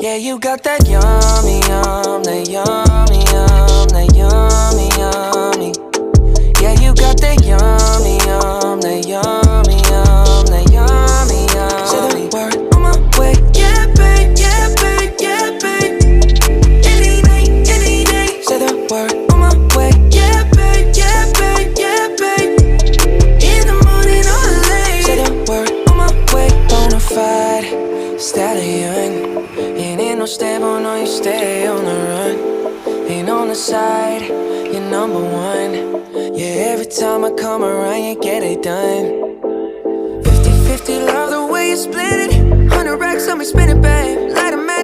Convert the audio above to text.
Yeah, you got that yummy, that yummy, that yummy, yummy. Yeah, you got that yummy, that yummy, that yummy, yummy. Say the word on my way. Yeah, babe, yeah, babe, yeah, babe. Any night, any day. Say the word on my way. Yeah, babe, yeah, babe, yeah, babe. In the morning or late. Say the word on my way. Bonafide stallion. Ain't no stable, no, you stay on the run. Ain't on the side, you're number one. Yeah, every time I come around, you get it done. 50-50, love the way you split it. 100 racks on me, spin it, babe. Light 'em